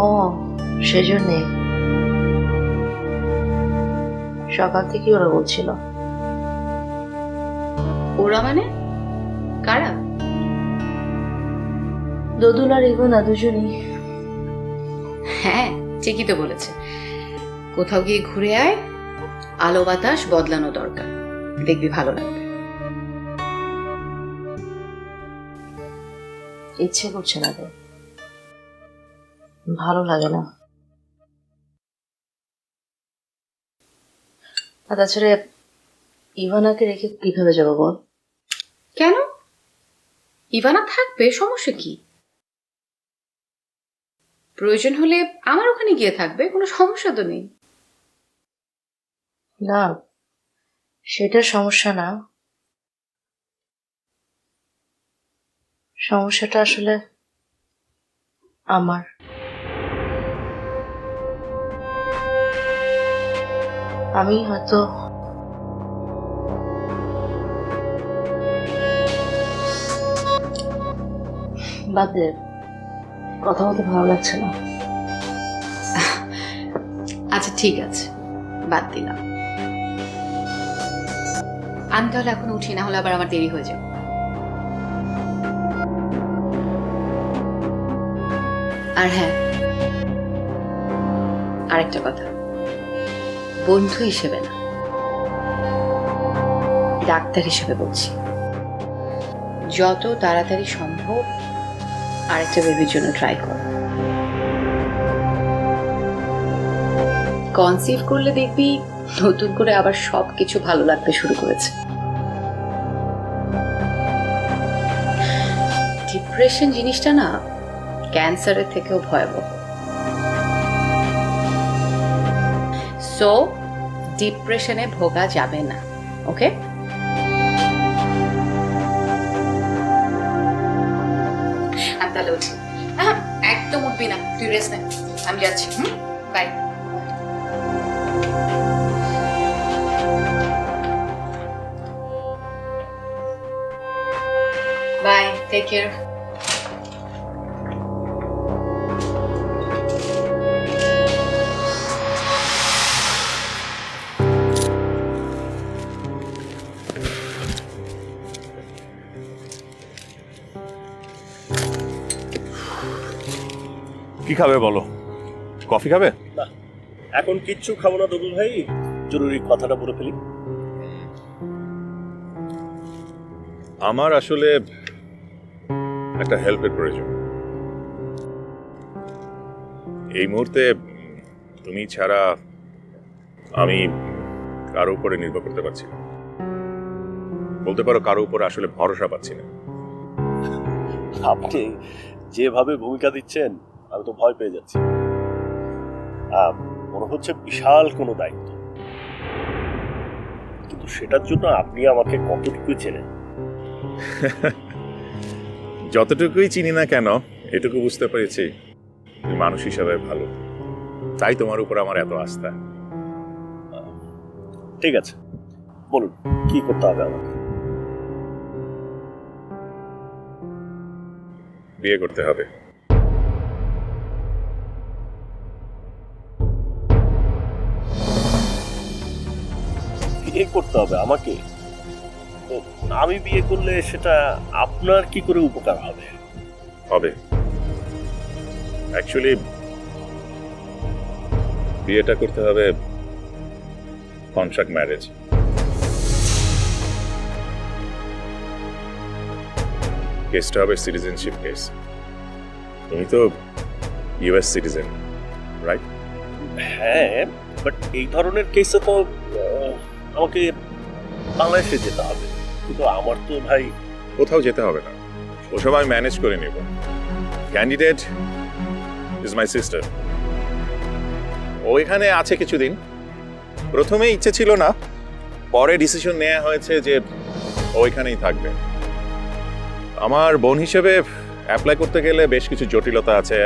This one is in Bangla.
ও সেজন্যে সকাল থেকে ওরা বলছিল। ওরা মানে কারা? দোদুল আর ইগোনা দুজনই। হ্যাঁ, ঠিকই তো বলেছে। কোথাও গিয়ে ঘুরে আয়, আলো বাতাস বদলানো দরকার, দেখবি ভালো লাগবে। ইচ্ছে করছে না রে, ভালো লাগে না। আর তাছাড়া ইভানাকে রেখে কিভাবে যাবো বল? কেন? ইভানা থাকবে, সমস্যা কি? প্রয়োজন হলে আমার ওখানে গিয়ে থাকবে, কোনো সমস্যা তো নেই। না, সেটা সমস্যা না। সমস্যাটা আসলে আমার। আমি হয়তো বাদ দে, কথা বলতে ভালো লাগছে না। আচ্ছা ঠিক আছে, বাদ দিলাম। আমি তাহলে এখন উঠি, না হলে আবার আমার দেরি হয়ে যাবে। আর হ্যাঁ, আরেকটা কথা, বন্ধু হিসেবে না, ডাক্তার হিসেবে বলছি, যত তাড়াতাড়ি সম্ভব আরেকটা বেবির জন্য ট্রাই কর। কনসিভ করলে দেখবি নতুন করে আবার সবকিছু ভালো লাগতে শুরু করেছে। ডিপ্রেশন জিনিসটা না ক্যান্সারের থেকেও ভয়াবহ। সো ডিপ্রেশনে ভোগা যাবে না, ওকে? আমি তাহলে উঠি। হ্যাঁ, একদম উঠবি না, তুই রেস্ট নে, আমি যাচ্ছি। Bye bye, take care. কি খাবে বলো? কফি খাবে? না, এখন কিচ্ছু খাবো না দবুল ভাই, জরুরি কথাটা বলে ফেলি। আমার আসলে একটা হেল্পের প্রয়োজন। এই মুহূর্তে তুমি ছাড়া আমি কারো উপরে নির্ভর করতে পারছি না। বলতে পারো কারো উপরে আসলে ভরসা পাচ্ছি না। আপনি যেভাবে ভূমিকা দিচ্ছেন আমি তো ভয় পেয়ে যাচ্ছি। মনে হচ্ছে বিশাল কোনো দায়িত্ব, কিন্তু সেটার জন্য আপনি আমাকে কতটুকু চেনেন? যতটুকুই চিনি না কেন, এটুকু বুঝতে পেরেছি তুমি মানুষ হিসাবে ভালো, তাই তোমার উপর আমার এত আস্থা। ঠিক আছে, বলুন কি করতে হবে আমাকে? বিয়ে করতে হবে। বিয়ে করতে হবে আমাকে? তো আমি বিয়ে করলে সেটা আপনার কি করে উপকার হবে? হবে। অ্যাকচুয়ালি বিয়েটা করতে হবে কন্ট্রাক্ট ম্যারেজ। কেসটা হবে সিটিজেনশিপ কেস। তুমি তো ইউএস সিটিজেন, রাইট? হ্যাঁ, বাট এই ধরনের কেসে তো আমাকে বাংলাদেশে যেতে হবে, কিন্তু আমার তো ভাই কোথাও যেতে হবে না, ওসব আমি ম্যানেজ করে নেব। Candidate is my sister. ও এখানে আছে কিছুদিন। প্রথমে ইচ্ছে ছিল না, পরে ডিসিশন নেওয়া হয়েছে যে ও এখানেই থাকবে। আমার বোন হিসেবে অ্যাপ্লাই করতে গেলে বেশ কিছু জটিলতা আছে।